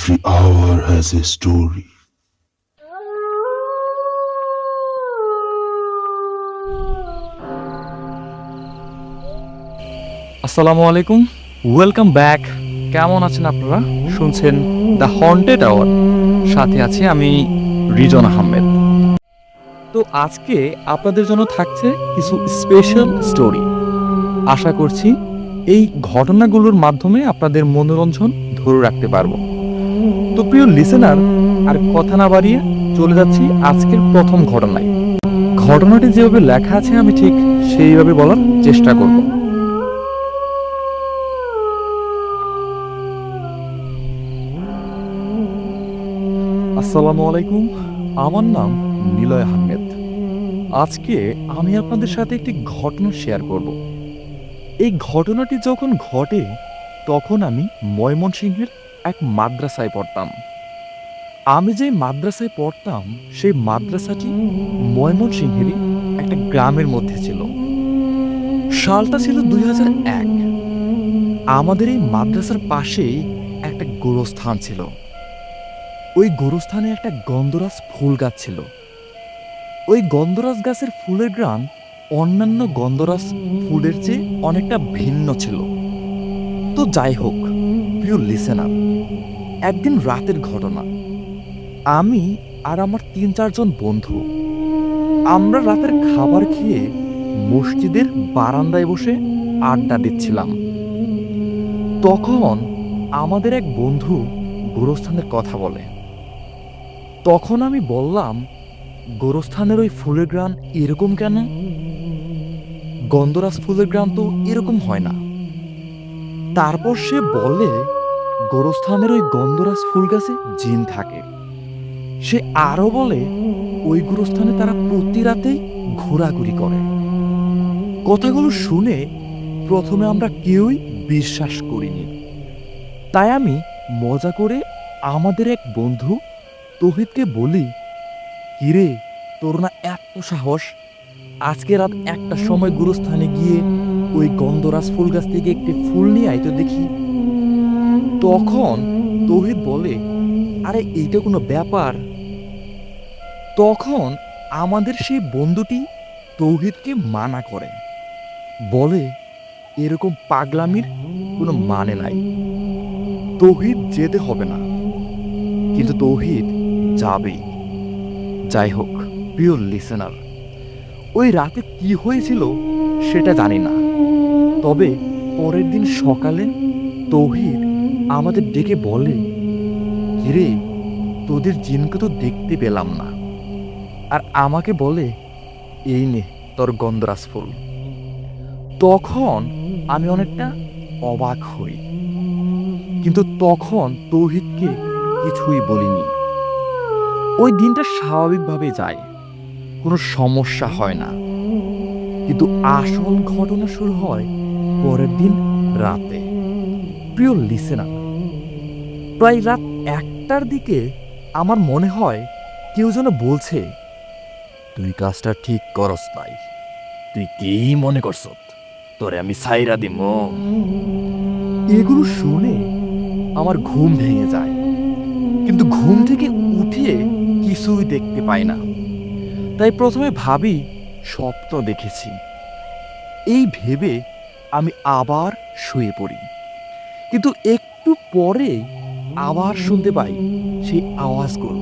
Every hour has a story. আসসালামু আলাইকুম, welcome back. কেমন আছেন আপনারা? শুনছেন দ্য হন্টেড আওয়ার, সাথে আছি আমি রিজন আহমেদ। তো আজকে আপনাদের জন্য থাকছে কিছু স্পেশাল স্টোরি। আশা করছি এই ঘটনাগুলোর মাধ্যমে আপনাদের মনোরঞ্জন ধরে রাখতে পারবো। তো প্রিয় লিসেনার, আর কথা না বাড়িয়ে চলে যাচ্ছি আজকের প্রথম ঘটনায়। ঘটনাটি যেভাবে লেখা আছে আমি ঠিক সেইভাবে বলার চেষ্টা করব। আসসালামু আলাইকুম, আমার নাম নিলয় আহমেদ। আজকে আমি আপনাদের সাথে একটি ঘটনা শেয়ার করব। এই ঘটনাটি যখন ঘটে তখন আমি ময়মনসিংহের এক মাদ্রাসায় পড়তাম। আমি যে মাদ্রাসায় পড়তাম সেই মাদ্রাসাটি ময়মনসিংহেরই একটা গ্রামের মধ্যে ছিল। সালটা ছিল 2001। আমাদের এই মাদ্রাসার পাশেই একটা গোরস্থান ছিল। ওই গোরস্থানে একটা গন্ধরাজ ফুল গাছ ছিল। ওই গন্ধরাজ গাছের ফুলের গ্রাম অন্যান্য গন্ধরাজ ফুলের চেয়ে অনেকটা ভিন্ন ছিল। তো যাই হোক, প্রিয় লিসেনার, একদিন রাতের ঘটনা। আমি আর আমার 3-4 জন বন্ধু আমরা রাতের খাবার খেয়ে মসজিদের বারান্দায় বসে আড্ডা দিচ্ছিলাম। তখন আমাদের এক বন্ধু গোরস্থানের কথা বলে। তখন আমি বললাম, গোরস্থানের ওই ফুলের গ্রাম এরকম কেন? গন্ধরাজ ফুলের গ্রাম তো এরকম হয় না। তারপর সে বলে, গোরস্থানের ওই গন্ধরাজ ফুল গাছে জিন থাকে। সে আরো বলে, ওই গোরস্থানে তারা প্রতি রাতেই ঘোরাঘুরি করে। কথাগুলো শুনে প্রথমে আমরা কেউই বিশ্বাস করিনি। তাই আমি মজা করে আমাদের এক বন্ধু তৌহিদকে বলি, কিরে, তোর না এত সাহস, আজকে রাত 1টার সময় গুরুস্থানে গিয়ে ওই গন্ধরাজ ফুল গাছ থেকে একটি ফুল নিয়ে আয় তো দেখি। তখন তৌহিদ বলে, আরে এইটা কোনো ব্যাপার? তখন আমাদের সেই বন্ধুটি তৌহিদকে মানা করে, বলে এরকম পাগলামির কোনো মানে নাই, তৌহিদ যেতে হবে না। কিন্তু তৌহিদ যাবেই। যাই হোক, প্রিয় লিসেনার, ওই রাতে কি হয়েছিল সেটা জানি না। তবে পরের দিন সকালে তৌহিদ আমাদের ডেকে বলে, কিরে, তোদের জিনকে তো দেখতে পেলাম না। আর আমাকে বলে, এই নে তোর গন্ধরাজ ফুল। তখন আমি অনেকটা অবাক হই, কিন্তু তখন তৌহিদকে কিছুই বলিনি। ওই দিনটা স্বাভাবিকভাবে যায়, কোনো সমস্যা হয় না। কিন্তু আসল ঘটনা শুরু হয় পরের দিন রাতে। প্রিয় লিসেনার, প্রায় রাত 1টার দিকে আমার মনে হয় কেউ যেন বলছে, তুই কাজটা ঠিক করস নাই, তুই কি মনে করছ তোরে আমি সাইরা দিম? এগুলো শুনে আমার ঘুম ভেঙে যায়, কিন্তু ঘুম থেকে উঠে কিছুই দেখতে পাই না। তাই প্রথমে ভাবি স্বপ্ন দেখেছি। এই ভেবে আমি আবার শুয়ে পড়ি। কিন্তু একটু পরে আবার শুনতে পাই সেই আওয়াজগুলো।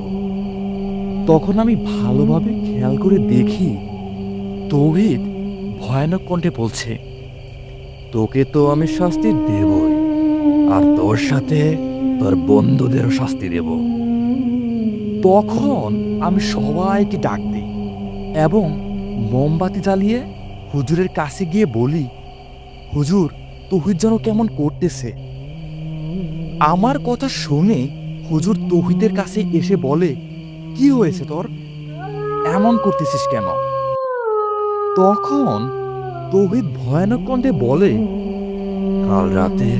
তখন আমি ভালোভাবে খেয়াল করে দেখি, তৌহিদ ভয়ানক কণ্ঠে বলছে, তোকে তো আমি শাস্তি দেবই, আর তোর সাথে তোর বন্ধুদেরও শাস্তি দেব। তখন আমি সবাইকে ডাক দিই এবং মোমবাতি জ্বালিয়ে হুজুরের কাছে গিয়ে বলি, হুজুর, তৌহিদ যেন কেমন করতেছে। আমার কথা শুনে হুজুর তৌহিদের কাছে এসে বলে, কি হয়েছে তোর, এমন করতেছিস কেন? তখন তৌহিদ ভয়ানক কণ্ঠে বলে, কাল রাতে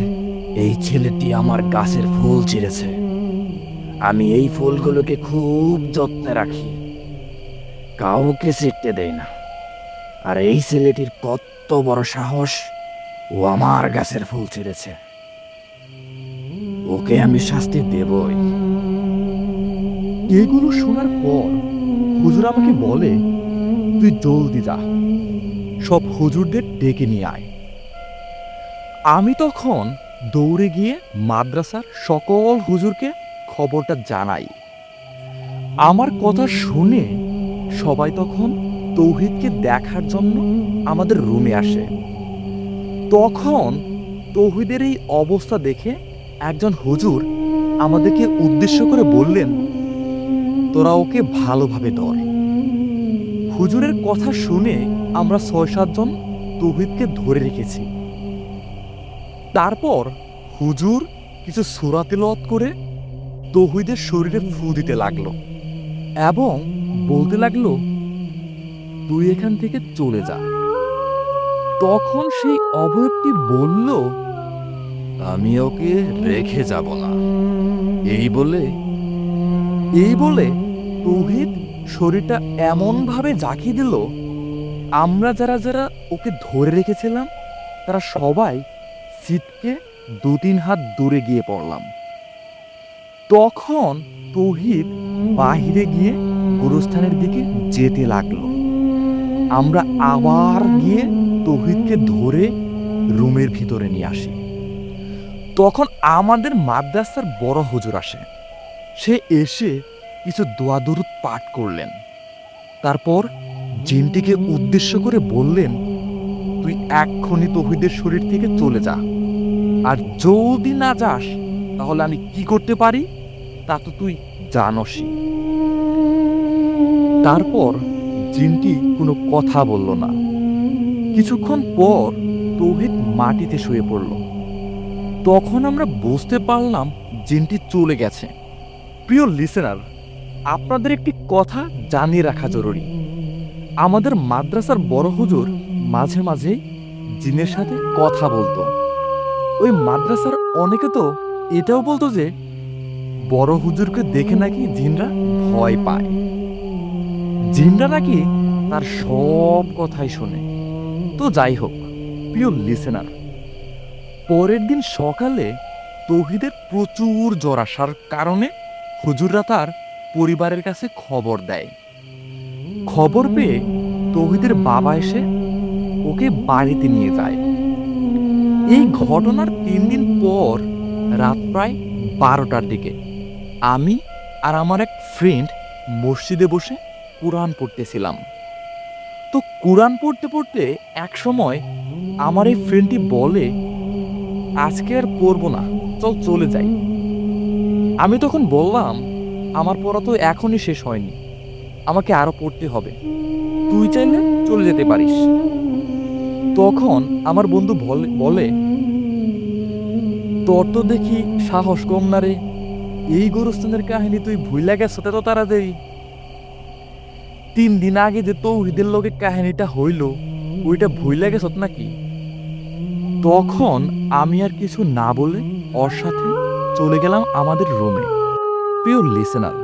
এই ছেলেটি আমার গাছের ফুল ছিঁড়েছে। আমি এই ফুলগুলোকে খুব যত্নে রাখি, কাউকে ছিঁড়তে দেই না। আর এই ছেলেটির কত বড় সাহস, ও আমার গাছের ফুল ছিঁড়েছে। ও ওকে আমি শাস্তি দেবই। এগুলো শোনার পর হুজুর আমাকে বলে, তুই জলদি যা, সব হুজুরদের ডেকে নিয়ে আয়। আমি তখন দৌড়ে গিয়ে মাদ্রাসার সকল হুজুরকে খবরটা জানাই। আমার কথা শুনে সবাই তখন তৌহিদকে দেখার জন্য আমাদের রুমে আসে। তখন তৌহিদের এই অবস্থা দেখে একজন হুজুর আমাদেরকে উদ্দেশ্য করে বললেন, তোরা ওকে ভালোভাবে ধর। হুজুরের কথা শুনে আমরা ৬-৭ জন তৌহিদকে ধরে রেখেছি। তারপর হুজুর কিছু সূরা তিলাওয়াত করে তৌহিদের শরীরে ফু দিতে লাগলো এবং বলতে লাগলো, তুই এখান থেকে চলে যা। তখন সেই অবয়বটি বলল, আমি ওকে রেখে যাব না। এই বলে তৌহিদ শরীরটা এমনভাবে জাকিয়ে দিল, আমরা যারা যারা ওকে ধরে রেখেছিলাম তারা সবাই ছিটকে ২-৩ হাত দূরে গিয়ে পড়লাম। তখন তৌহিদ বাহিরে গিয়ে গোরস্থানের দিকে যেতে লাগলো। আমরা আবার গিয়ে তৌহিদকে ধরে রুমের ভিতরে নিয়ে আসি। তখন আমাদের মাদ্রাসার বড় হুজুর আসে। সে এসে কিছু দোয়া দরুদ পাঠ করলেন। তারপর জিনটিকে উদ্দেশ্য করে বললেন, তুই এক্ষুনি তৌহিদের শরীর থেকে চলে যা, আর যদি না যাস তাহলে আমি কি করতে পারি তা তো তুই জানসই। তারপর জিনটি কোনো কথা বলল না। কিছুক্ষণ পর তৌহিদ মাটিতে শুয়ে পড়ল। তখন আমরা বুঝতে পারলাম জিনটি চলে গেছে। প্রিয় লিসেনার, আপনাদের একটি কথা জানিয়ে রাখা জরুরি। আমাদের মাদ্রাসার বড় হুজুর মাঝে মাঝেই জিনের সাথে কথা বলতো। ওই মাদ্রাসার অনেকে তো এটাও বলতো যে বড় হুজুরকে দেখে নাকি জিনরা ভয় পায়, জিনরা নাকি তার সব কথাই শোনে। তো যাই হোক, প্রিয় লিসেনার, পরের দিন সকালে তৌহিদের প্রচুর জ্বর আসার কারণে হুজুররা তার পরিবারের কাছে খবর দেয়। খবর পেয়ে তৌহিদের বাবা এসে ওকে বাড়িতে নিয়ে যায়। এই ঘটনার ৩ দিন পর রাত প্রায় ১২টার দিকে আমি আর আমার এক ফ্রেন্ড মসজিদে বসে কুরআন পড়তেছিলাম। তো কুরআন পড়তে পড়তে এক সময় আমার এই ফ্রেন্ডটি বলে, আজকে আর পড়বো না, চল চলে যাই। আমি তখন বললাম, আমার পড়া তো এখনই শেষ হয়নি, আমাকে আরো পড়তে হবে, তুই চাইলে চলে যেতে পারিস। তখন আমার বন্ধু বলে, তোর তো দেখি সাহস কম না রে, এই গোরস্থানের কাহিনী তুই ভুইলা গেছ তো তাড়াতাড়ি। ৩ দিন আগে যে তৌহিদের লগে কাহিনীটা হইল ওইটা ভুইলা গেছ নাকি? তখন আমি আর কিছু না বলে ওর সাথে চলে গেলাম আমাদের রুমে। প্রিয় লিসেনার,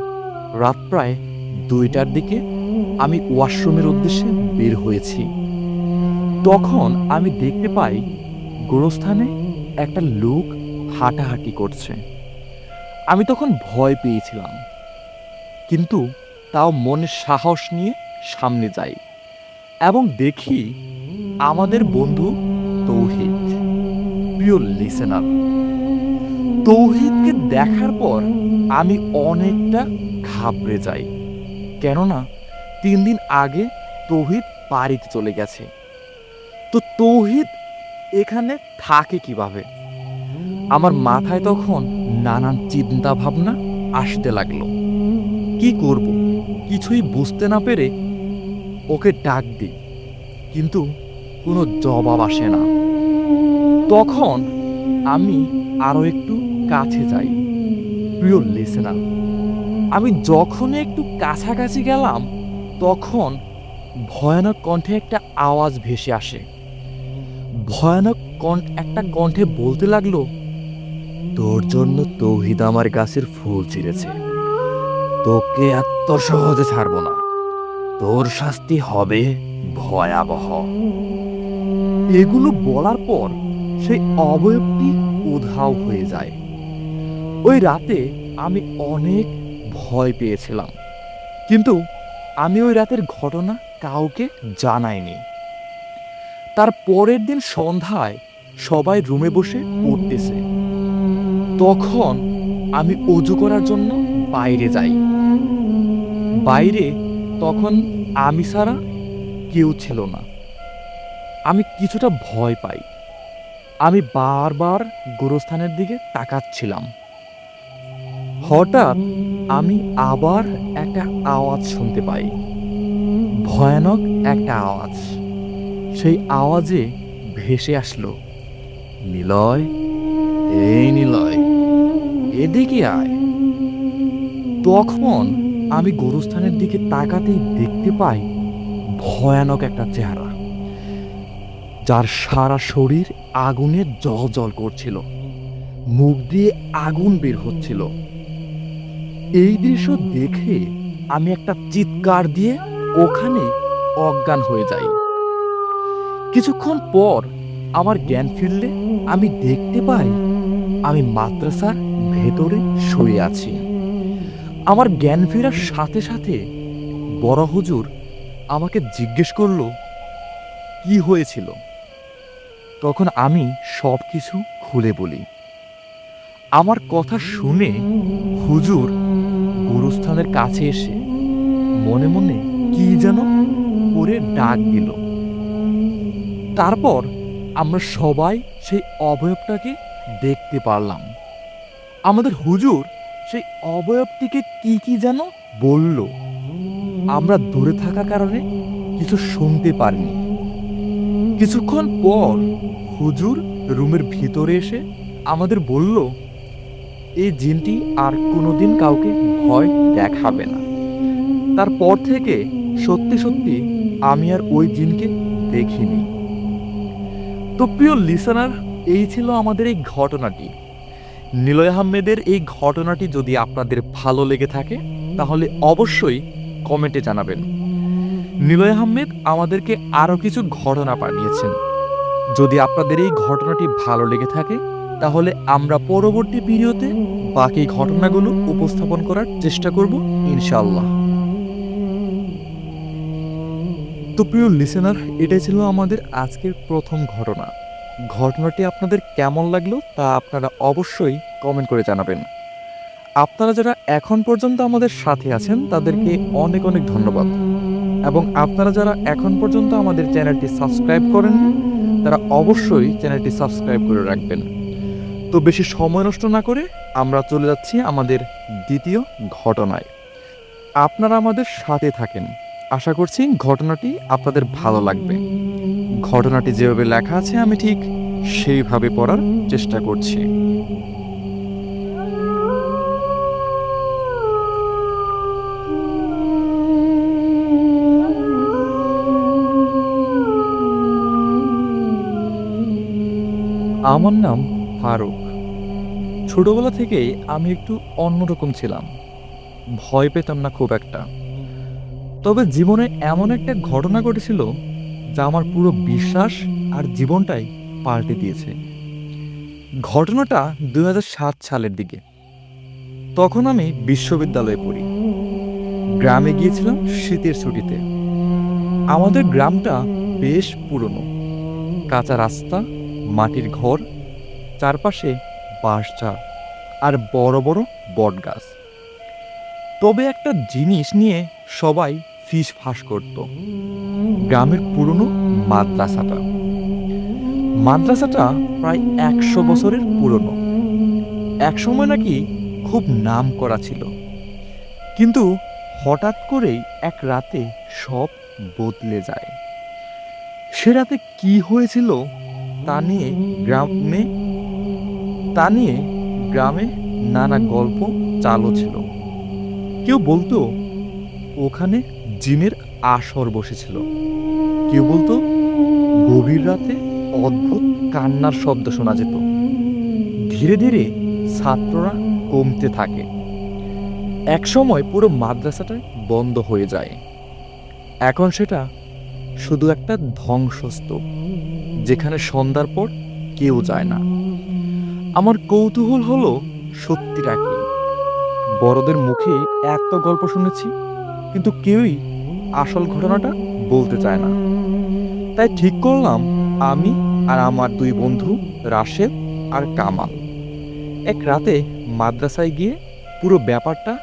রাত প্রায় ২টার দিকে আমি ওয়াশরুমের উদ্দেশ্যে বের হয়েছি। তখন আমি দেখতে পাই গোরস্থানে একটা লোক হাঁটাহাঁটি করছে। আমি তখন ভয় পেয়েছিলাম, কিন্তু তাও মনে সাহস নিয়ে সামনে যাই এবং দেখি আমাদের বন্ধু তৌহিদ। প্রিয় লিসেনার, তৌহিদকে দেখার পর আমি অনেকটা ঘাবড়ে যাই, কেননা ৩ দিন আগে তৌহিদ বাড়িতে চলে গেছে। তো তৌহিদ এখানে থাকে কিভাবে? আমার মাথায় তখন নানান চিন্তা ভাবনা আসতে লাগলো। কি করব কিছুই বুঝতে না পেরে ওকে ডাক দিই, কিন্তু কোনো জবাব আসে না। তখন আমি আরো একটু কাছে যাই। প্রিয় লিসেনার, আমি যখনই একটু কাছাকাছি গেলাম তখন ভয়ানক কণ্ঠে একটা আওয়াজ ভেসে আসে। ভয়ানক একটা কণ্ঠে বলতে লাগলো, তোর জন্য তৌহিদ আমার গাছের ফুল ছিঁড়েছে, তোকে এত সহজে ছাড়বো না, তোর শাস্তি হবে ভয়াবহ। এগুলো বলার পর সেই অবয়বটি উধাও হয়ে যায়। ওই রাতে আমি অনেক ভয় পেয়েছিলাম, কিন্তু আমি ওই রাতের ঘটনা কাউকে জানাইনি। তার পরের দিন সন্ধ্যায় সবাই রুমে বসে পড়তেছে, তখন আমি অজু করার জন্য বাইরে যাই। বাইরে তখন আমি ছাড়া কেউ ছিল না। আমি কিছুটা ভয় পাই। আমি বারবার গোরস্থানের দিকে তাকাচ্ছিলাম। হঠাৎ আমি আবার একটা আওয়াজ শুনতে পাই, ভয়ানক একটা আওয়াজ। সেই আওয়াজে ভেসে আসলো, নিলয়, এই নিলয়, এদিকে আয়। তখন আমি গোরস্থানের দিকে তাকাতেই দেখতে পাই ভয়ানক একটা চেহারা, যার সারা শরীর আগুনে জ্বল করছিল, মুখ দিয়ে আগুন বের হচ্ছিল। এই দৃশ্য দেখে আমি একটা চিৎকার দিয়ে ওখানে অজ্ঞান হয়ে যাই। কিছুক্ষণ পর আমার জ্ঞান ফিরলে আমি দেখতে পাই আমি মাদ্রাসার ভেতরে শুয়ে আছি। আমার জ্ঞান ফেরার সাথে সাথে বড় হুজুর আমাকে জিজ্ঞেস করলো কি হয়েছিল। তখন আমি সব কিছু খুলে বলি। আমার কথা শুনে হুজুর গুরুস্থানের কাছে এসে মনে মনে কি যেন করে ডাক দিল। তারপর আমরা সবাই সেই অবয়বটাকে দেখতে পারলাম। আমাদের হুজুর সেই অবয়বটিকে কি যেন বলল। আমরা দূরে থাকার কারণে কিছু শুনতে পারিনি। কিছুক্ষণ পর হুজুর রুমের ভিতরে এসে আমাদের বলল, এই জিনটি আর কোনোদিন কাউকে ভয় দেখাবে না। তারপর থেকে সত্যি সত্যি আমি আর ওই জিনকে দেখিনি। তো প্রিয় লিসেনার, এই ছিল আমাদের এই ঘটনাটি। নিলয় আহমেদের এই ঘটনাটি যদি আপনাদের ভালো লেগে থাকে তাহলে অবশ্যই কমেন্টে জানাবেন। নিলয় আহমেদ আমাদেরকে আরও কিছু ঘটনা পাঠিয়েছেন। যদি আপনাদের এই ঘটনাটি ভালো লেগে থাকে তাহলে আমরা পরবর্তী ভিডিওতে বাকি ঘটনাগুলো উপস্থাপন করার চেষ্টা করব ইনশাআল্লাহ। তো প্রিয় লিসেনার, এটাই ছিল আমাদের আজকের প্রথম ঘটনা। ঘটনাটি আপনাদের কেমন লাগলো তা আপনারা অবশ্যই কমেন্ট করে জানাবেন। আপনারা যারা এখন পর্যন্ত আমাদের সাথে আছেন তাদেরকে অনেক অনেক ধন্যবাদ, এবং আপনারা যারা এখন পর্যন্ত আমাদের চ্যানেলটি সাবস্ক্রাইব করেন তারা অবশ্যই চ্যানেলটি সাবস্ক্রাইব করে রাখবেন। তো বেশি সময় নষ্ট না করে আমরা চলে যাচ্ছি আমাদের দ্বিতীয় ঘটনায়। আপনারা আমাদের সাথে থাকেন, আশা করছি ঘটনাটি আপনাদের ভালো লাগবে। ঘটনাটি যেভাবে লেখা আছে আমি ঠিক সেইভাবে পড়ার চেষ্টা করছি। আমার নাম ফারুক। ছোটবেলা থেকেই আমি একটু অন্যরকম ছিলাম, ভয় পেতাম না খুব একটা। তবে জীবনে এমন একটা ঘটনা ঘটেছিল যা আমার পুরো বিশ্বাস আর জীবনটাই পাল্টে দিয়েছে। ঘটনাটা 2007 সালের দিকে। তখন আমি বিশ্ববিদ্যালয়ে পড়ি। গ্রামে গিয়েছিলাম শীতের ছুটিতে। আমাদের গ্রামটা বেশ পুরনো, কাঁচা রাস্তা, মাটির ঘর, চারপাশে বাঁশঝাড় আর বড় বড় বটগাছ। তবে একটা জিনিস নিয়ে সবাই ফিসফাস করত, গ্রামের পুরনো মাদ্রাসাটা। মাদ্রাসাটা প্রায় 100 বছরের পুরনো। একসময় নাকি খুব নাম করা ছিল, কিন্তু হঠাৎ করেই এক রাতে সব বদলে যায়। সে রাতে কি হয়েছিল তা নিয়ে গ্রামে নানা গল্প চালু ছিল। কেউ বলতো ওখানে জিনের আসর বসেছিল, কেউ বলতো গভীর রাতে অদ্ভুত কান্নার শব্দ শোনা যেত। ধীরে ধীরে ছাত্ররা কমতে থাকে। একসময় পুরো মাদ্রাসাটাই বন্ধ হয়ে যায়। এখন সেটা শুধু একটা ধ্বংসস্তূপ, যেখানে সন্ধ্যার পর কেউ যায় না। আমার কৌতূহল হলো সত্যিটা কি। বড়দের মুখে এত গল্প শুনেছি, কিন্তু কেউই আসল ঘটনাটা বলতে চায় না। তাই ঠিক করলাম আমি আর আমার দুই বন্ধু রাশেদ আর কামাল এক রাতে মাদ্রাসায় গিয়ে পুরো ব্যাপারটা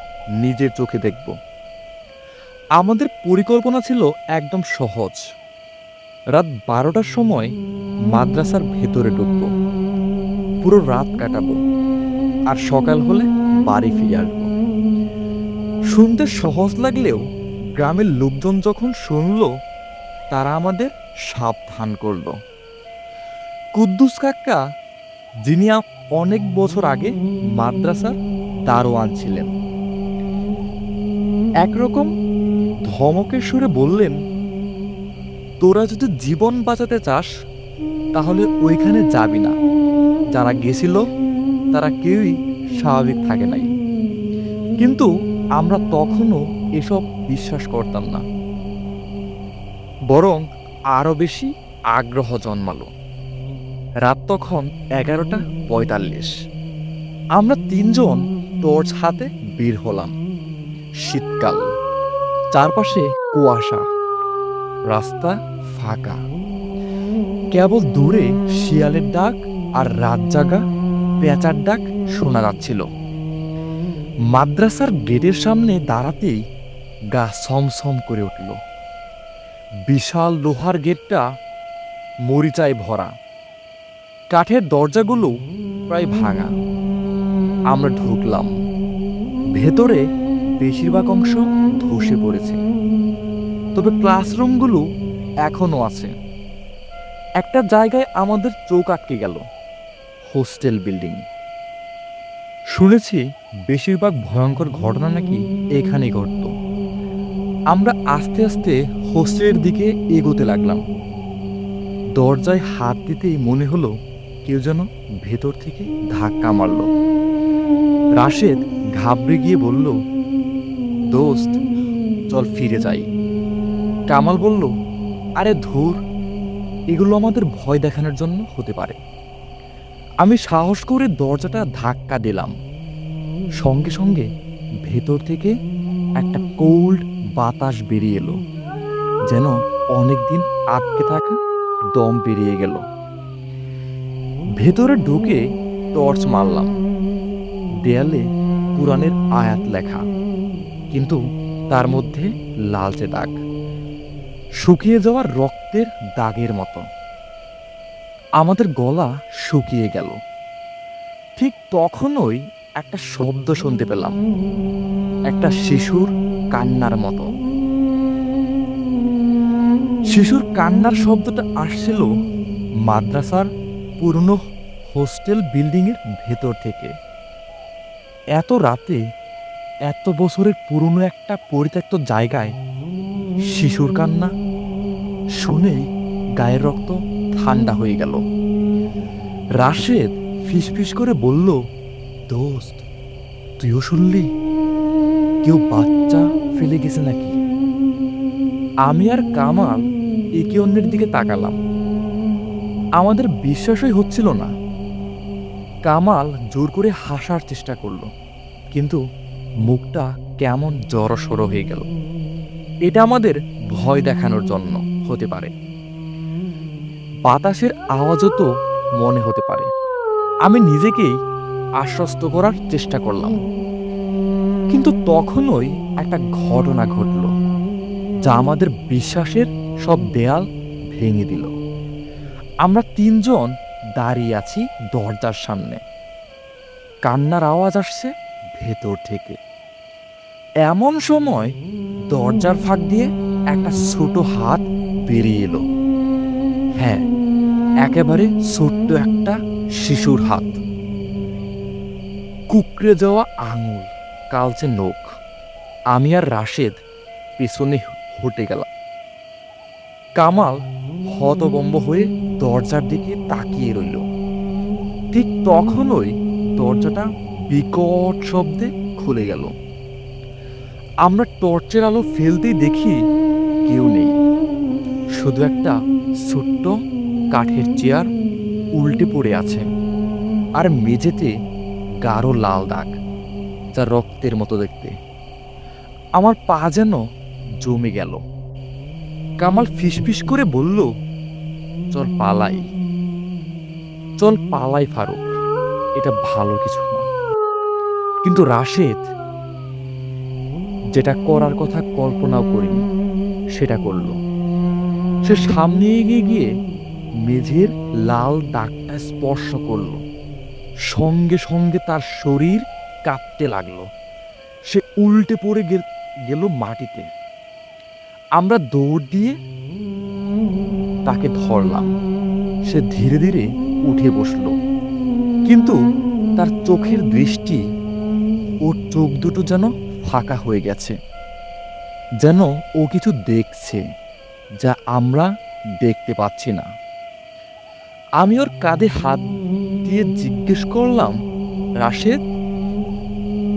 নিজের চোখে দেখব। আমাদের পরিকল্পনা ছিল একদম সহজ। রাত 12টার সময় মাদ্রাসার ভেতরে ঢুকব, পুরো রাত কাটাবো, আর সকাল হলে বাড়ি ফিরে আসবো। শুনতে সহজ লাগলেও গ্রামের লোকজন যখন শুনল, তারা আমাদের সাবধান করলো। কুদ্দুস কাকা, যিনি অনেক বছর আগে মাদ্রাসার দারোয়ান ছিলেন, একরকম ধমকের সুরে বললেন, তোরা যদি জীবন বাঁচাতে চাস তাহলে ওইখানে যাবি না। যারা গেছিল তারা কেউই স্বাভাবিক থাকে নাই। কিন্তু আমরা তখনও এসব বিশ্বাস করতাম না, বরং আরো বেশি আগ্রহ জন্মালো। রাত তখন 11:45। আমরা তিনজন টর্চ হাতে বের হলাম। শীতকাল, চারপাশে কুয়াশা, রাস্তা ফাঁকা, কেবল দূরে শিয়ালের ডাক আর রাত জাগা পেঁচার ডাক শোনা যাচ্ছিল। মাদ্রাসার গেটের সামনে দাঁড়াতেই গা ছমছম করে উঠল। বিশাল লোহার গেটটা মরিচায় ভরা, কাঠের দরজাগুলো প্রায় ভাঙা। আমরা ঢুকলাম। ভেতরে বেশিরভাগ অংশ ধসে পড়েছে, তবে ক্লাসরুমগুলো এখনো আছে। একটা জায়গায় আমাদের চোখ আটকে গেল, হোস্টেল বিল্ডিং। শুনেছি বেশিরভাগ ভয়ঙ্কর ঘটনা নাকি এখানেই ঘটত। আমরা আস্তে আস্তে হোস্টেলের দিকে এগোতে লাগলাম। দরজায় হাত দিতেই মনে হলো কেউ যেন ভেতর থেকে ধাক্কা মারল। রাশেদ ঘাবড়ে গিয়ে বলল, দোস্ত চল ফিরে যাই। কামাল বলল, আরে ধুর, এগুলো আমাদের ভয় দেখানোর জন্য হতে পারে। আমি সাহস করে দরজাটা ধাক্কা দিলাম। সঙ্গে সঙ্গে ভেতর থেকে একটা কোল্ড বাতাস বেরিয়ে এলো, যেন অনেকদিন আটকে থাকা দম বেরিয়ে গেল। ভেতরে ঢুকে টর্চ মারলাম। দেয়ালে কুরআনের আয়াত লেখা, কিন্তু তার মধ্যে লালচে দাগ, শুকিয়ে যাওয়া রক্তের দাগের মতো। আমাদের গলা শুকিয়ে গেল। ঠিক তখনই একটা শব্দ শুনতে পেলাম, একটা শিশুর কান্নার মতো। শিশুর কান্নার শব্দটা আসছিল মাদ্রাসার পুরনো হোস্টেল বিল্ডিংয়ের ভেতর থেকে। এত রাতে, এত বছরের পুরনো একটা পরিত্যক্ত জায়গায় শিশুর কান্না শুনেই গায়ের রক্ত ঠান্ডা হয়ে গেল। রাশেদ ফিসফিস করে বলল, দোস্ত তুইও শুনলি? কেউ বাচ্চা ফেলে গেছে নাকি? আমি আর কামাল একে অন্যের দিকে তাকালাম। আমাদের বিশ্বাসই হচ্ছিল না। কামাল জোর করে হাসার চেষ্টা করলো, কিন্তু মুখটা কেমন জড়সড় হয়ে গেল। এটা আমাদের ভয় দেখানোর জন্য হতে পারে, বাতাসের আওয়াজও তো মনে হতে পারে। আমি নিজেকেই আশ্বস্ত করার চেষ্টা করলাম, কিন্তু তখনই একটা ঘটনা ঘটল যা আমাদের বিশ্বাসের সব দেয়াল ভেঙে দিল। আমরা তিনজন দাঁড়িয়ে আছি দরজার সামনে। কান্নার আওয়াজ আসছে ভেতর থেকে। এমন সময় দরজার ফাঁক দিয়ে একটা ছোট হাত বেরিয়ে এলো। হ্যাঁ, একেবারে ছোট্ট একটা শিশুর হাত। কুকড়ে যাওয়া আঙুল, কালচে নখ। আমি আর রাশেদ পেছনে হটে গেলাম। কামাল হতভম্ব হয়ে দরজার দিকে তাকিয়ে রইল। ঠিক তখনই দরজাটা বিকট শব্দে খুলে গেল। আমরা টর্চের আলো ফেলতেই দেখি কেউ নেই, শুধু একটা ছোট্ট কাঠের চেয়ার উল্টে পড়ে আছে, আর মেঝেতে গাঢ় লাল দাগ, যা রক্তের মতো দেখতে। আমার পা যেন জমে গেল। কামাল ফিসফিস করে বলল, চল পালাই, চল পালাই ফারুক, এটা ভালো কিছু না। কিন্তু রাশেদ যেটা করার কথা কল্পনাও করিনি সেটা করল। সে সামনে এগিয়ে গিয়ে মেঝের লাল দাগটা স্পর্শ করল। সঙ্গে সঙ্গে তার শরীর কাঁপতে লাগলো। সে উল্টে পড়ে গেল মাটিতে। আমরা দৌড় দিয়ে তাকে ধরলাম। সে ধীরে ধীরে উঠে বসল, কিন্তু তার চোখের দৃষ্টি, ওর চোখ দুটো যেন ফাঁকা হয়ে গেছে, যেন ও কিছু দেখছে যা আমরা দেখতে পাচ্ছি না। আমি ওর কাঁধে হাত দিয়ে জিজ্ঞেস করলাম, রাশেদ,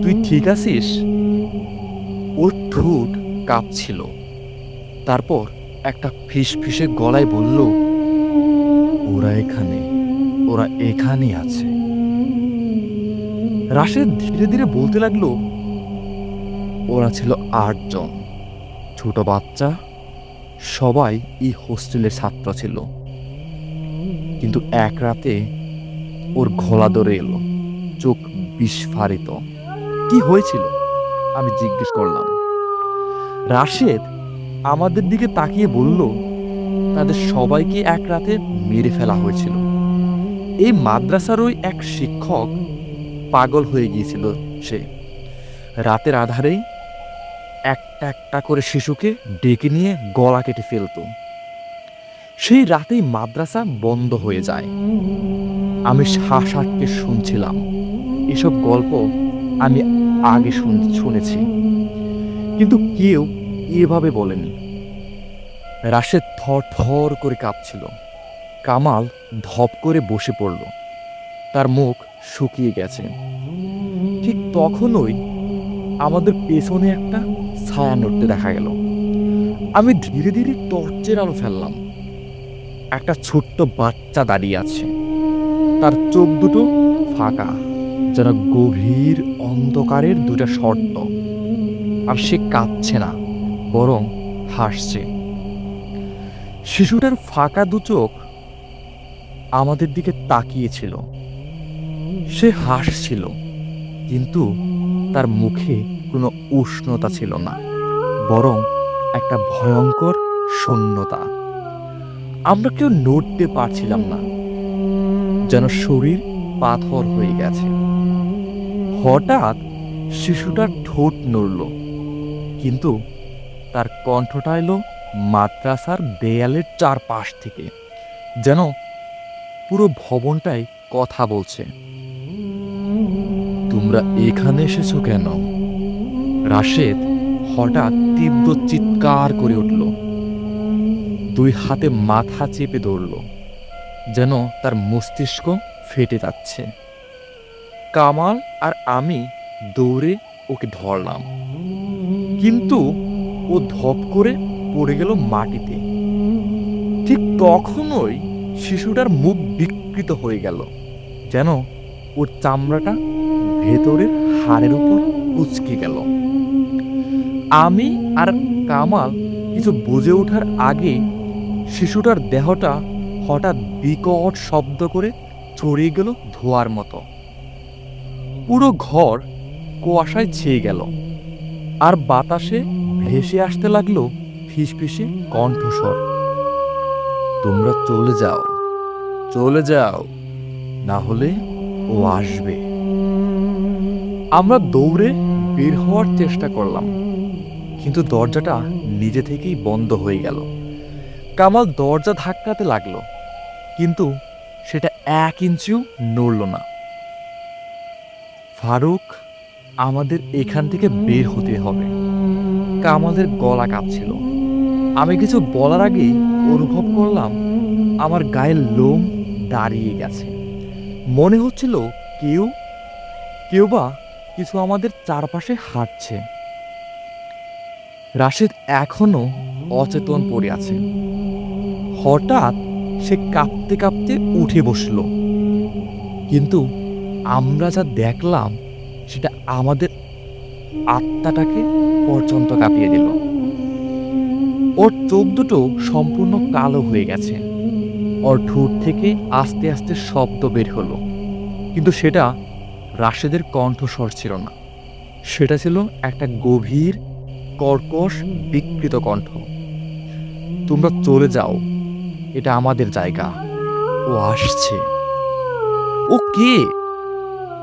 তুই ঠিক আছিস? ওর ঠোঁট কাঁপছিল। তারপর একটা ফিসফিসে গলায় বলল, ওরা এখানেই আছে। রাশেদ ধীরে ধীরে বলতে লাগলো, ওরা ছিল 8 জন, ছোট বাচ্চা, সবাই এই হোস্টেলের ছাত্র ছিল। কিন্তু এক রাতে ওর ঘোলা ধরে এলো, চোখ বিস্ফারিত। কি হয়েছিল? আমি জিজ্ঞেস করলাম। রাশেদ আমাদের দিকে তাকিয়ে বলল, তাদের সবাইকে এক রাতে মেরে ফেলা হয়েছিল। এই মাদ্রাসার ওই এক শিক্ষক পাগল হয়ে গিয়েছিল। সে রাতের আধারেই একটা একটা করে শিশুকে ডেকে নিয়ে গলা কেটে ফেলত। সেই রাতেই মাদ্রাসা বন্ধ হয়ে যায়। আমি শ্বাস আটকে শুনছিলাম। এসব গল্প আমি আগে শুনেছি, কিন্তু কেউ এভাবে বলেনি। রাশেদ থর থর করে কাঁপছিল। কামাল ধপ করে বসে পড়ল। তার মুখ শুকিয়ে গেছে। ঠিক তখনই আমাদের পেছনে একটা ছায়া নড়তে দেখা গেল। আমি ধীরে ধীরে টর্চের আলো ফেললাম। একটা ছোট্ট বাচ্চা দাঁড়িয়ে আছে। তার চোখ দুটো ফাঁকা, যেন গভীর অন্ধকারের দুটা শর্ত। আর সে কাঁদছে না, বরং হাসছে। শিশুটার ফাঁকা দু চোখ আমাদের দিকে তাকিয়েছিল। সে হাসছিল, কিন্তু তার মুখে কোনো উষ্ণতা ছিল না, বরং একটা ভয়ঙ্কর শূন্যতা। আমরা কেউ নড়তে পারছিলাম না, যেন শরীর পাথর হয়ে গেছে। হঠাৎ শিশুটার ঠোঁট নড়ল, কিন্তু তার কণ্ঠটা এলো মাদ্রাসার দেয়ালের চারপাশ থেকে, যেন পুরো ভবনটাই কথা বলছে। তোমরা এখানে এসেছো কেন? রাশেদ হঠাৎ তীব্র চিৎকার করে উঠল। 2 হাতে মাথা চেপে ধরল, যেন তার মস্তিষ্ক ফেটে যাচ্ছে। কামাল আর আমি দৌড়ে ওকে ধরলাম, কিন্তু ও ধপ করে পড়ে গেল মাটিতে। ঠিক তখনই শিশুটার মুখ বিকৃত হয়ে গেল, যেন ওর চামড়াটা ভেতরের হাড়ের উপর কুঁচকে গেল। আমি আর কামাল কিছু বুঝে ওঠার আগে শিশুটার দেহটা হঠাৎ বিকট শব্দ করে ছড়িয়ে গেল ধোঁয়ার মতো। পুরো ঘর কুয়াশায় ছেয়ে গেল, আর বাতাসে ভেসে আসতে লাগলো ফিসফিসে কণ্ঠস্বর, তোমরা চলে যাও, না হলে ও আসবে। আমরা দৌড়ে বের হওয়ার চেষ্টা করলাম, কিন্তু দরজাটা নিজে থেকেই বন্ধ হয়ে গেল। কামাল দরজা ধাক্কাতে লাগলো, কিন্তু সেটা 1 ইঞ্চিও নড়ল না। ফারুক, আমাদের এখান থেকে বের হতে হবে। কামালের গলা কাঁপছিল। আমি কিছু বলার আগেই অনুভব করলাম আমার গায়ের লোম দাঁড়িয়ে গেছে। মনে হচ্ছিল কেউ বা কিছু আমাদের চারপাশে হাঁটছে। রাশেদ এখনো অচেতন পড়ে আছে। হঠাৎ সে কাঁপতে কাঁপতে উঠে বসল, কিন্তু আমরা যা দেখলাম সেটা আমাদের আত্মাটাকে পর্যন্ত কাঁপিয়ে দিল। ওর চোখ দুটো সম্পূর্ণ কালো হয়ে গেছে। ওর ঠোঁট থেকে আস্তে আস্তে শব্দ বের হলো, কিন্তু সেটা রাশেদের কণ্ঠস্বর ছিল না। সেটা ছিল একটা গভীর কর্কশ বিকৃত কণ্ঠ। তোমরা চলে যাও, এটা আমাদের জায়গা, ও আসছে। ও কে?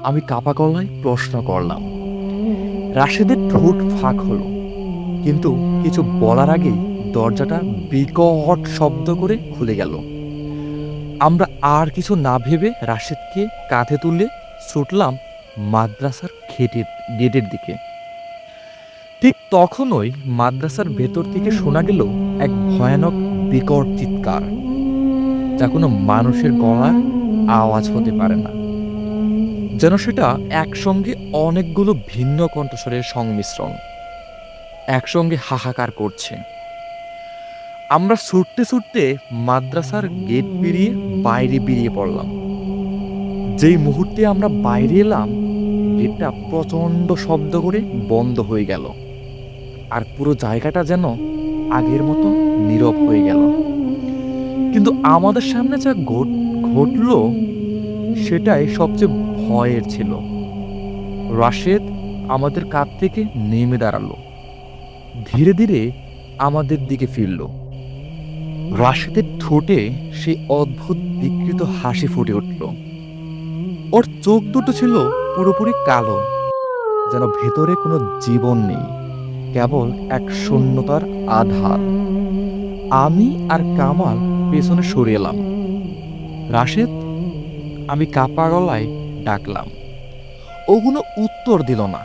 আমি কাপা গলায় প্রশ্ন করলাম। রাশেদের ঠোঁট ফাঁক হলো, কিন্তু কিছু বলার আগেই দরজাটা বিকট শব্দ করে খুলে গেল। আমরা আর কিছু না ভেবে রাশেদকে কাঁধে তুলে ছুটলাম মাদ্রাসার গেটের দিকে। ঠিক তখনই মাদ্রাসার ভেতর থেকে শোনা গেল এক ভয়ানক বিকট চিৎকার, যা কোনো মানুষের গলার আওয়াজ হতে পারে না। যেন সেটা একসঙ্গে অনেকগুলো ভিন্ন কণ্ঠস্বরের সংমিশ্রণ, একসঙ্গে হাহাকার করছে। আমরা ছুটতে ছুটতে মাদ্রাসার গেট পেরিয়ে বাইরে বেরিয়ে পড়লাম। যেই মুহূর্তে আমরা বাইরে এলাম, গেটটা প্রচণ্ড শব্দ করে বন্ধ হয়ে গেল, আর পুরো জায়গাটা যেন আগের মতো নীরব হয়ে গেল। কিন্তু আমাদের সামনে যা ঘটল সেটাই সবচেয়ে ভয়ের ছিল। রাশেদ আমাদের কাছ থেকে নেমে দাঁড়ালো, ধীরে ধীরে আমাদের দিকে ফিরল। রাশেদের ঠোঁটে সেই অদ্ভুত বিকৃত হাসি ফুটে উঠল। ওর চোখ দুটো ছিল পুরোপুরি কালো, যেন ভেতরে কোনো জীবন নেই, কেবল এক শূন্যতার আধার। আমি আর কামাল পেছনে সরে এলাম। রাশেদ, আমি কাপা গলায় ডাকলাম। ও কোনো উত্তর দিল না।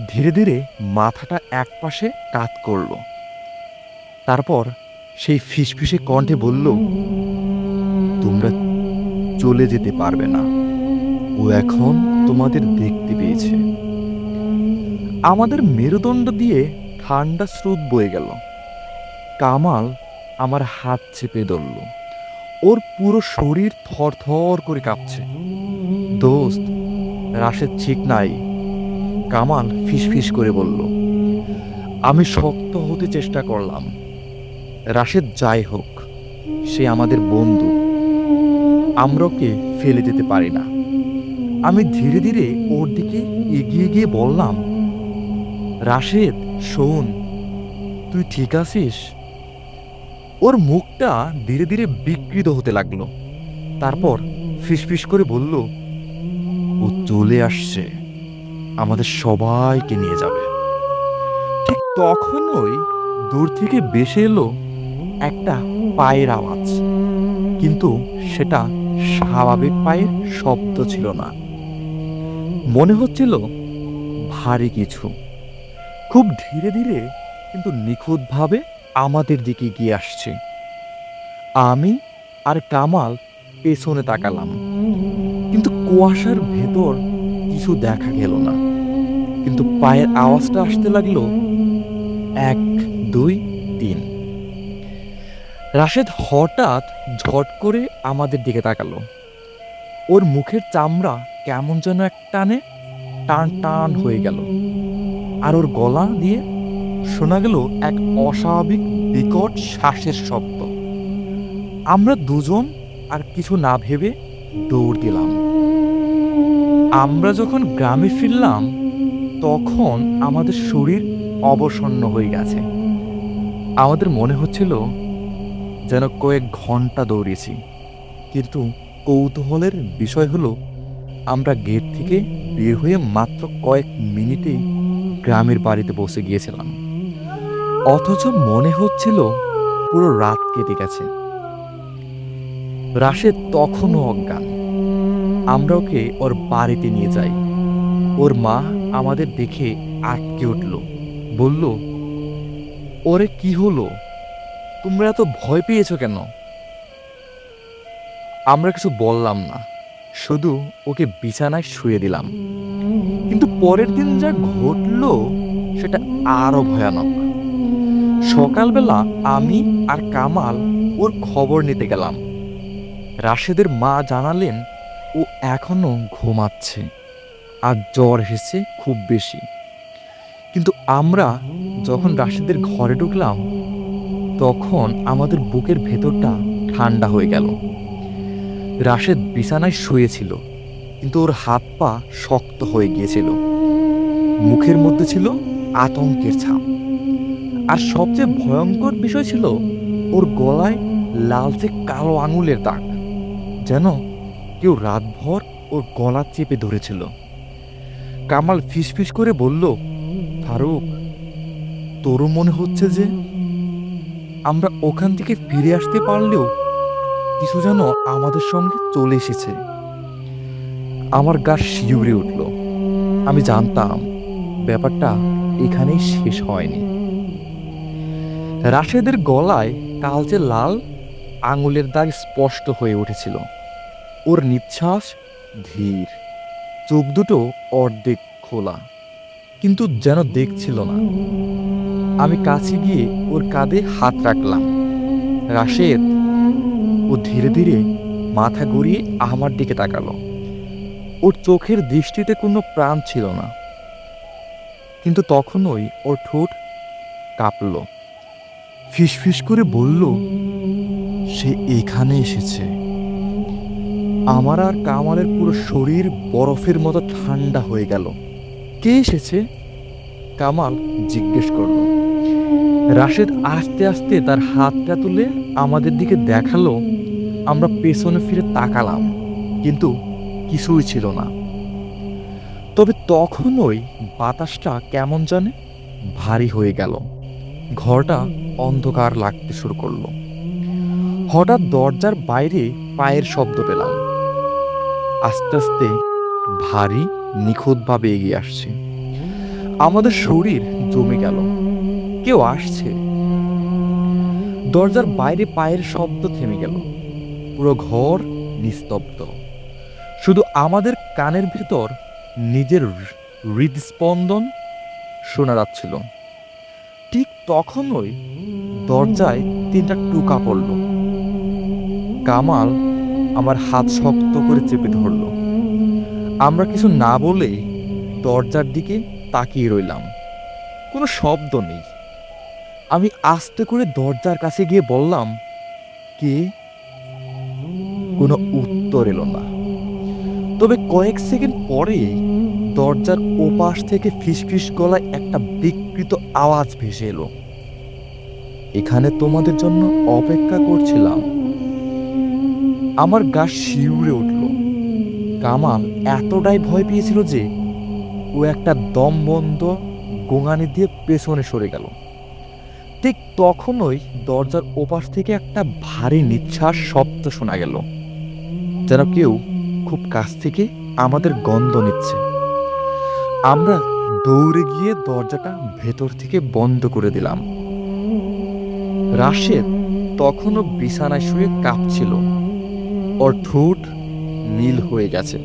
ধীরে ধীরে মাথাটা একপাশে কাত করল। তারপর সেই ফিসফিসে কণ্ঠে বলল, তোমরা চলে যেতে পারবে না, ও এখন তোমাদের দেখতে পেয়েছে। আমাদের মেরুদণ্ড দিয়ে ঠান্ডা স্রোত বয়ে গেল। কামাল আমার হাত চেপে ধরল। ওর পুরো শরীর থরথর করে কাঁপছে। দোস্ত, রাশেদ ঠিক নাই, কামাল ফিসফিস করে বলল। আমি শক্ত হতে চেষ্টা করলাম। রাশেদ যাই হোক, সে আমাদের বন্ধু, আমরা ওকে ফেলে যেতে পারি না। আমি ধীরে ধীরে ওর দিকে এগিয়ে গিয়ে বললাম, রাশেদ শোন, তুই ঠিক আছিস? ওর মুখটা ধীরে ধীরে বিকৃত হতে লাগলো। তারপর ফিসফিস করে বলল, ও চলে আসছে, আমাদের সবাইকে নিয়ে যাবে। ঠিক তখনই দূর থেকে ভেসে এলো একটা পায়ের আওয়াজ, কিন্তু সেটা স্বাভাবিক পায়ের শব্দ ছিল না। মনে হচ্ছিল ভারী কিছু খুব ধীরে ধীরে কিন্তু নিখুঁতভাবে আমাদের দিকে গিয়ে আসছে। আমি আর কামাল পেছনে তাকালাম, কিন্তু কুয়াশার ভেতর কিছু দেখা গেল না। কিন্তু পায়ের আওয়াজটা আসতে লাগলো, 1, 2, 3। রাশেদ হঠাৎ ঝট করে আমাদের দিকে তাকালো। ওর মুখের চামড়া কেমন যেন এক টানে টান টান হয়ে গেল, আর ওর গলা দিয়ে শোনা গেল এক অস্বাভাবিক বিকট শ্বাসের শব্দ। আমরা দুজন আর কিছু না ভেবে দৌড় দিলাম। আমরা যখন গ্রামে ফিরলাম, তখন আমাদের শরীর অবসন্ন হয়ে গেছে। আমাদের মনে হচ্ছিল যেন কয়েক ঘন্টা দৌড়েছি। কিন্তু কৌতূহলের বিষয় হলো, আমরা গেট থেকে বের হয়ে মাত্র কয়েক মিনিটেই গ্রামের বাড়িতে পৌঁছে গিয়েছিলাম। অথচ মনে হচ্ছিল পুরো রাত কেটে গেছে। রাশেদ তখনও অজ্ঞান। আমরা ওকে ওর বাড়িতে নিয়ে যাই। ওর মা আমাদের দেখে আটকে উঠল, বলল, ওরে কি হলো? তোমরা এত ভয় পেয়েছো কেন? আমরা কিছু বললাম না, শুধু ওকে বিছানায় শুয়ে দিলাম। কিন্তু পরের দিন যা ঘটলো সেটা আরো ভয়ানক। সকালবেলা আমি আর কামাল ওর খবর নিতে গেলাম। রাশেদের মা জানালেন, ও এখনো ঘুমাচ্ছে আর জ্বর এসেছে খুব বেশি। কিন্তু আমরা যখন রাশেদের ঘরে ঢুকলাম তখন আমাদের বুকের ভেতরটা ঠান্ডা হয়ে গেল। রাশেদ বিছানায় শুয়েছিল, কিন্তু ওর হাত পা শক্ত হয়ে গিয়েছিল। মুখের মধ্যে ছিল আতঙ্কের ছাপ। আর সবচেয়ে ভয়ঙ্কর বিষয় ছিল ওর গলায় লালচে কালো আঙুলের দাগ, যেন কেউ রাতভর ওর গলা চেপে ধরেছিল। কামাল ফিসফিস করে বলল, ফারুক, তোরও মনে হচ্ছে যে আমরা ওখান থেকে ফিরে আসতে পারলেও কিছু যেন আমাদের সঙ্গে চলে এসেছে। আমার গা শিউরে উঠল। আমি জানতাম ব্যাপারটা এখানেই শেষ হয়নি। রাশেদের গলায় কালচে লাল আঙুলের দাগ স্পষ্ট হয়ে উঠেছিল। ওর নিঃশ্বাস ধীর, চোখ দুটো অর্ধেক খোলা, কিন্তু যেন দেখছিল না। আমি কাছে গিয়ে ওর কাঁধে হাত রাখলাম। রাশেদ, ও ধীরে ধীরে মাথা ঘুরিয়ে আমার দিকে তাকালো। ওর চোখের দৃষ্টিতে কোনো প্রাণ ছিল না, কিন্তু তখনই ওর ঠোঁট কাঁপল। ফিসফিস করে বলল, সে এখানে এসেছে। আমার আর কামালের পুরো শরীর বরফের মতো ঠান্ডা হয়ে গেল। কে এসেছে? কামাল জিজ্ঞেস করল। রাশেদ আস্তে আস্তে তার হাতটা তুলে আমাদের দিকে দেখালো। আমরা পেছনে ফিরে তাকালাম, কিন্তু কিছুই ছিল না। তবে তখনই বাতাসটা কেমন জানে ভারী হয়ে গেল। ঘরটা অন্ধকার লাগতে শুরু করলো। হঠাৎ দরজার বাইরে পায়ের শব্দ পেলাম। আস্তে আস্তে ভারী নিখুঁতভাবে এগিয়ে আসছে। আমাদের শরীর জমে গেল, কেউ আসছে। দরজার বাইরে পায়ের শব্দ থেমে গেল। পুরো ঘর নিস্তব্ধ। শুধু আমাদের কানের ভেতর নিজের হৃদস্পন্দন শোনা যাচ্ছিল। ঠিক তখনই দরজায় 3টা টোকা পড়ল। কামাল আমার হাত শক্ত করে চেপে ধরল। আমরা কিছু না বলে দরজার দিকে তাকিয়ে রইলাম। কোনো শব্দ নেই। আমি আস্তে করে দরজার কাছে গিয়ে বললাম, কে? কোনো উত্তর এলো না। তবে কয়েক সেকেন্ড পরেই দরজার ওপাশ থেকে ফিসফিস গলায় একটা বিকৃত আওয়াজ ভেসে এলো, এখানে তোমাদের জন্য অপেক্ষা করছিলাম। আমার গা শিউরে উঠল। কামাল এতটাই ভয় পেয়েছিল যে ও একটা দম বন্ধ গোঙানি দিয়ে পেছনে সরে গেল। ঠিক তখনই দরজার ওপাশ থেকে একটা ভারী নিঃশ্বাস শব্দ শোনা গেল, যেন কেউ খুব কাছ থেকে আমাদের গন্ধ নিচ্ছে। আমরা দৌড়ে গিয়ে দরজাটা ভেতর থেকে বন্ধ করে দিলাম। রাশেদ তখনও বিছানায় শুয়ে কাঁপছিল। ওর ঠোঁট নীল হয়ে গেছে।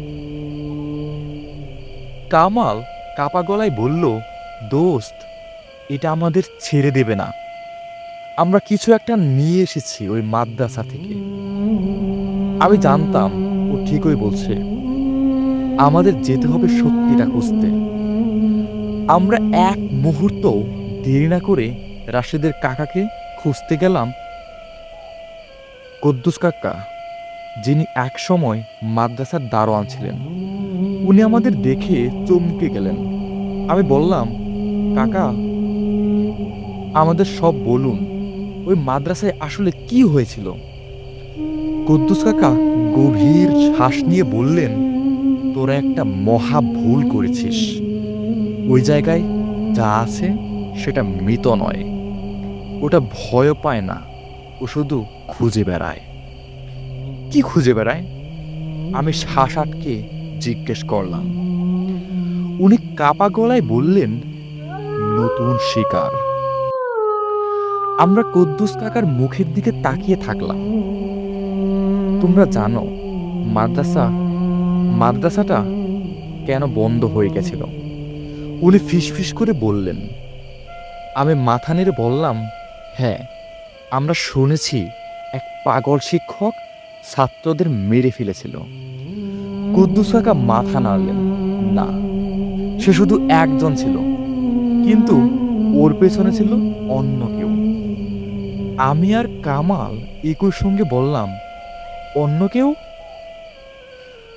কামাল কাপা গলায় বলল, দোস্ত, এটা আমাদের ছেড়ে দেবে না। আমরা কিছু একটা নিয়ে এসেছি ওই মাদ্রাসা থেকে। আমি জানতাম ও ঠিকই বলছে। আমাদের যেতে হবে সত্যিটা খুঁজতে। আমরা এক মুহূর্ত দেরি না করে রাশেদের কাকাকে খুঁজতে গেলাম। কুদ্দুস কাকা, যিনি এক সময় মাদ্রাসার দারোয়ান ছিলেন, উনি আমাদের দেখে চমকে গেলেন। আমি বললাম, কাকা, আমাদের সব বলুন, ওই মাদ্রাসায় আসলে কি হয়েছিল? কুদ্দুস কাকা গভীর শ্বাস নিয়ে বললেন, তোরা একটা মহা ভুল করেছিস। ওই জায়গায় যা আছে সেটা মৃত নয়। ওটা ভয় পায় না, ও শুধু খুঁজে বেড়ায়। কি খুঁজে বেড়ায়? আমি শ্বাস আটকে জিজ্ঞেস করলাম। উনি কাপা গলায় বললেন, নতুন শিকার। আমরা কুদ্দুস কাকার মুখের দিকে তাকিয়ে থাকলাম। তোমরা জানো মাদ্রাসাটা কেন বন্ধ হয়ে গেছিল? উনি ফিসফিস করে বললেন। আমি মাথা নেড়ে বললাম, হ্যাঁ, আমরা শুনেছি এক পাগল শিক্ষক ছাত্রদের মেরে ফেলেছিল। কুদ্দুস কাকা মাথা নাড়লেন। না, সে শুধু একজন ছিল, কিন্তু ওর পেছনে ছিল অন্য কেউ। আমি আর কামাল একই সঙ্গে বললাম, অন্য কেউ?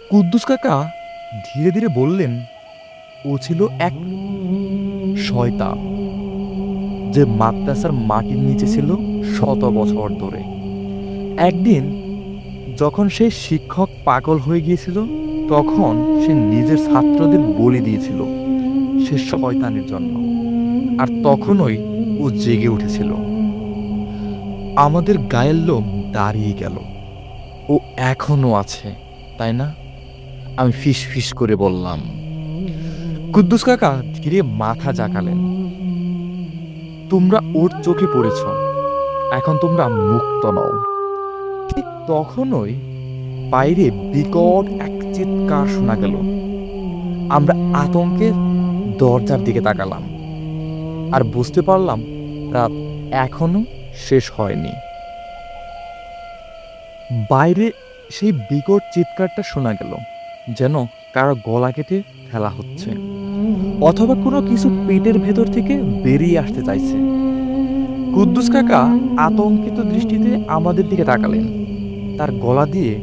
কুদ্দুস কাকা ধীরে ধীরে বললেন, ও ছিল এক শয়তান, যে মাদ্রাসার মাটির নিচে ছিল শত বছর ধরে। একদিন যখন সেই শিক্ষক পাগল হয়ে গিয়েছিল, তখন সে নিজের ছাত্রদের বলি দিয়েছিল সে শয়তানের জন্য। আর তখনই ও জেগে উঠেছিল। আমাদের গায়ের লোম দাঁড়িয়ে গেল। ও এখনো আছে, তাই না? আমি ফিস ফিস করে বললাম। কুদ্দুস কাকা ধীরে মাথা জাকালেন। তোমরা ওর চোখে পড়েছ, এখন তোমরা মুক্ত নও। ঠিক তখনই বাইরে বিকট এক চিৎকার শোনা গেল। আমরা আতঙ্কে দরজার দিকে তাকালাম, আর বুঝতে পারলাম রাত এখনো শেষ হয়নি। বাইরে সেই বিকট চিৎকারটা শোনা গেল, যেন কারো গলা কেটে ফেলা হচ্ছে, অথবা কোনো কিছু পেটের ভেতর থেকে বেরিয়ে আসতে চাইছে। কুদ্দুস কাকা আতঙ্কিত দৃষ্টিতে আমাদের দিকে তাকালেন। তার গলা দিয়ে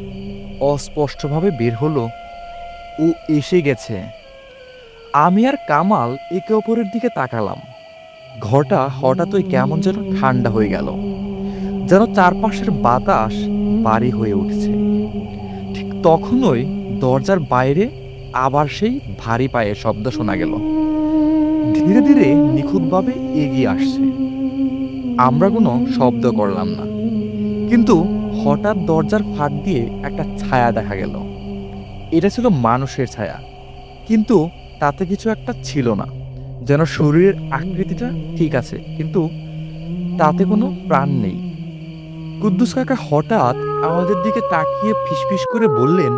অস্পষ্টভাবে বের হলো, ও এসে গেছে। আমি আর কামাল একে অপরের দিকে তাকালাম। ঘরটা হঠাৎই কেমন যেন ঠান্ডা হয়ে গেল, যেন চারপাশের বাতাস ভারী হয়ে উঠছে। ঠিক তখনই দরজার বাইরে আবার সেই ভারী পায়ের শব্দ শোনা গেল, ধীরে ধীরে নিখুঁতভাবে এগিয়ে আসছে। আমরা কোনো শব্দ করলাম না, কিন্তু হঠাৎ দরজার ফাঁক দিয়ে একটা ছায়া দেখা গেল। এটা ছিল মানুষের ছায়া, কিন্তু তাতে কিছু একটা ছিল না। যেন শরীরের আকৃতিটা ঠিক আছে, কিন্তু তাতে কোনো প্রাণ নেই। কুদ্দুস কাকা হঠাৎ আমাদের দিকে তাকিয়ে ফিসফিস করে বললেন,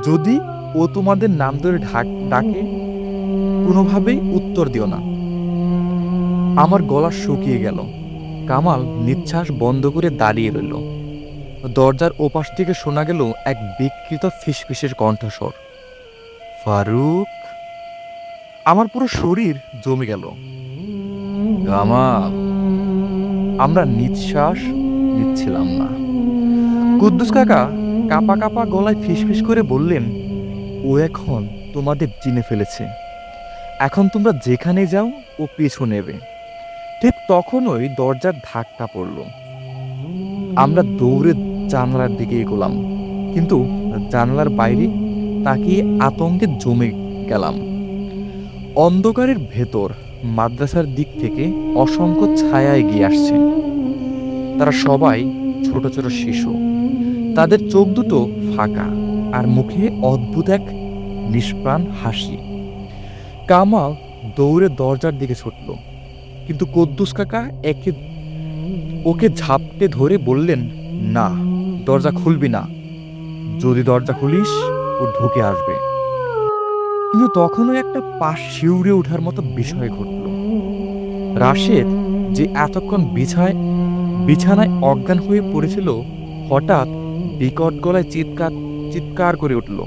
যদি ও তোমাদের নাম ধরে ডাকে, কোনোভাবেই উত্তর দিও না। আমার গলা শুকিয়ে গেল। কামাল নিঃশ্বাস বন্ধ করে দাঁড়িয়ে রইল। দরজার ওপাশ থেকে শোনা গেল এক বিকৃত ফিসফিসের কণ্ঠস্বর, ফারুক। আমার পুরো শরীর জমে গেল। কামাল। আমরা নিঃশ্বাস নিচ্ছিলাম না। কুদ্দুস কাকা কাপা কাপা গলায় ফিসফিস করে বললেন, ও এখন তোমাদের চিনে ফেলেছে। এখন তোমরা যেখানে যাও ও পিছু নেবে। ঠিক তখনই দরজার ধাক্কা পড়ল। আমরা দৌড়ে জানালার দিকে এগোলাম, কিন্তু জানালার বাইরে তাকিয়ে আতঙ্কে জমে গেলাম। অন্ধকারের ভেতর মাদ্রাসার দিক থেকে অসংখ্য ছায়া এগিয়ে আসছে। তারা সবাই ছোট ছোট শিশু। তাদের চোখ দুটো ফাঁকা, আর মুখে অদ্ভুত এক নিষ্প্রাণ হাসি। কামাল দৌড়ে দরজার দিকে ছুটল, কিন্তু কুদ্দুস কাকা ওকে ঝাপটে ধরে বললেন, না, দরজা খুলবি না। যদি দরজা খুলিস ও ঢুকে আসবে। কিন্তু তখনও একটা পা শিউরে ওঠার মতো বিষয় ঘটল। রাশেদ, যে এতক্ষণ বিছানায় অজ্ঞান হয়ে পড়েছিল, হঠাৎ বিকট গলায় চিৎকার করে উঠল,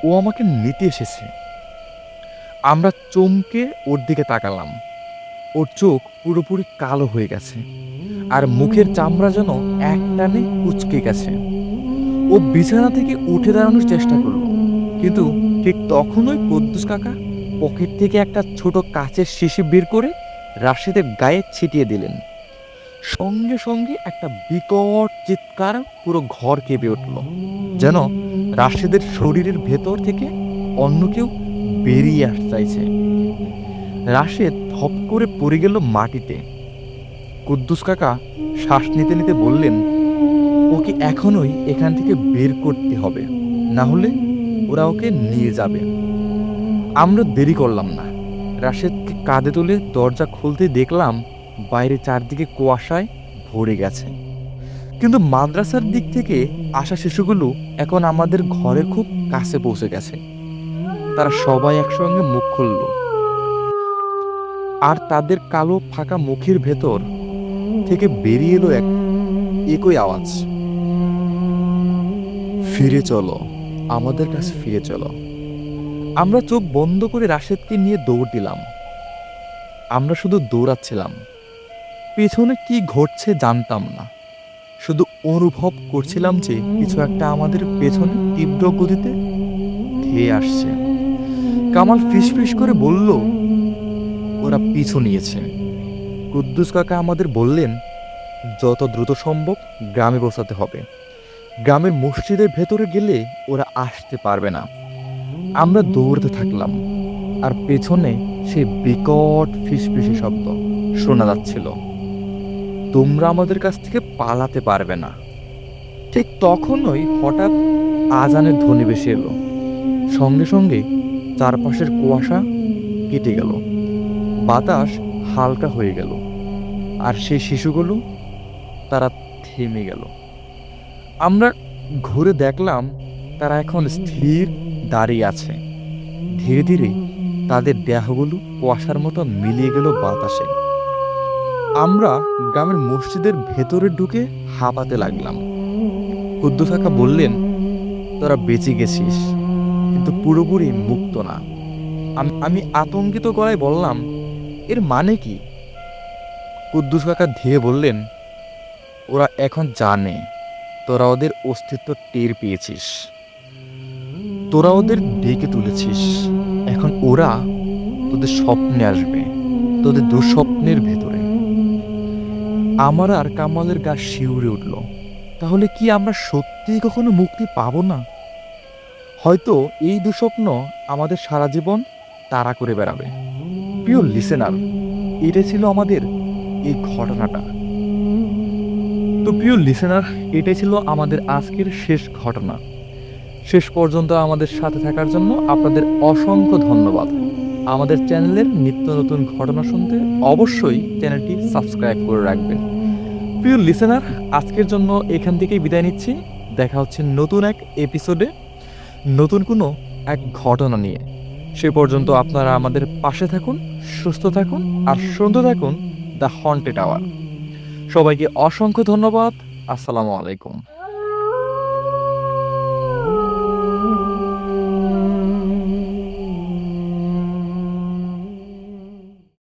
ও আমাকে নিতে এসেছে। আমরা চমকে ওর দিকে তাকালাম। ওর চোখ পুরোপুরি কালো হয়ে গেছে, আর মুখের চামড়া যেন একটানে কুঁচকে গেছে। ও বিছানা থেকে উঠে দাঁড়ানোর চেষ্টা করলো, কিন্তু ঠিক তখনই কুদ্দুস কাকা পকেট থেকে একটা ছোট কাচের শিশি বের করে রাশেদের গায়ে ছিটিয়ে দিলেন। সঙ্গে সঙ্গে একটা বিকট চিৎকার পুরো ঘর কেঁপে উঠল, যেন রাশেদের শরীরের ভেতর থেকে অন্য কেউ বেরিয়ে আসতে চাইছে। রাশেদ ধপ করে পড়ে গেল মাটিতে। কুদ্দুস কাকা শ্বাস নিতে নিতে বললেন, ওকে এখনই এখান থেকে বের করতে হবে, না হলে ওরা ওকে নিয়ে যাবে। আমরা দেরি করলাম না। রাশেদকে কাঁধে তুলে দরজা খুলতে দেখলাম বাইরে চারদিকে কুয়াশায় ভরে গেছে। কিন্তু মাদ্রাসার দিক থেকে আসা শিশুগুলো এখন আমাদের ঘরের খুব কাছে পৌঁছে গেছে। তারা সবাই একসঙ্গে মুখ খুলল, আর তাদের কালো ফাঁকা মুখের ভেতর থেকে বেরিয়ে এলো একই আওয়াজ, ফিরে চলো, আমাদের কাছে ফিরে চলো। আমরা চোখ বন্ধ করে রাশেদকে নিয়ে দৌড় দিলাম। আমরা শুধু দৌড়াচ্ছিলাম, পেছনে কি ঘটছে জানতাম না, শুধু অনুভব করছিলাম যে কিছু একটা আমাদের পেছনে তীব্র গতিতে ধেয়ে আসছে। কামাল ফিসফিস করে বলল, ওরা পিছু নিয়েছে। কুদ্দুস কাকা আমাদের বললেন, যত দ্রুত সম্ভব গ্রামে পৌঁছাতে হবে। গ্রামের মসজিদের ভেতরে গেলে ওরা আসতে পারবে না। আমরা দৌড়তে থাকলাম, আর পেছনে সেই বিকট ফিসফিসে শব্দ শোনা যাচ্ছিল, তোমরা আমাদের কাছ থেকে পালাতে পারবে না। ঠিক তখনই হঠাৎ আজানের ধ্বনি ভেসে এলো। সঙ্গে সঙ্গে চারপাশের কুয়াশা কেটে গেল, বাতাস হালকা হয়ে গেল, আর সেই শিশুগুলো তারা থেমে গেল। আমরা ঘুরে দেখলাম তারা এখন স্থির দাঁড়িয়ে আছে। ধীরে ধীরে তাদের দেহগুলো কুয়াশার মতো মিলিয়ে গেল বাতাসে। আমরা গ্রামের মসজিদের ভেতরে ঢুকে হাঁপাতে লাগলাম। কুদ্দুস কাকা বললেন, তোরা বেঁচে গেছিস, কিন্তু পুরোপুরি মুক্ত না। আমি আতঙ্কিত গলায় বললাম, এর মানে কি? কুদ্দুস কাকা ধীরে বললেন, ওরা এখন জানে তোরা ওদের অস্তিত্ব টের পেয়েছিস, তোরা ওদের ডেকে তুলেছিস। এখন ওরা তোদের স্বপ্নে আসবে, তোদের দুঃস্বপ্নের ভেতরে। আমার আর কামালের গা শিউরে উঠল। তাহলে কি আমরা সত্যিই কখনো মুক্তি পাবো না? হয়তো এই দুঃস্বপ্ন আমাদের সারা জীবন তাড়া করে বেড়াবে। প্রিয় লিসেনার, এটা ছিল আমাদের এই ঘটনাটা। তো প্রিয় লিসেনার, এটাই ছিল আমাদের আজকের শেষ ঘটনা। শেষ পর্যন্ত আমাদের সাথে থাকার জন্য আপনাদের অসংখ্য ধন্যবাদ। আমাদের চ্যানেলের নিত্য নতুন ঘটনা শুনতে অবশ্যই চ্যানেলটি সাবস্ক্রাইব করে রাখবেন। প্রিয় লিসেনার, আজকের জন্য এখান থেকেই বিদায় নিচ্ছি। দেখা হচ্ছে নতুন এক এপিসোডে, নতুন কোনো এক ঘটনা নিয়ে। সে পর্যন্ত আপনারা আমাদের পাশে থাকুন, সুস্থ থাকুন, আর শুনতে থাকুন দ্য হন্টেড আওয়ার। সবাইকে অসংখ্য ধন্যবাদ। আসসালামু আলাইকুম।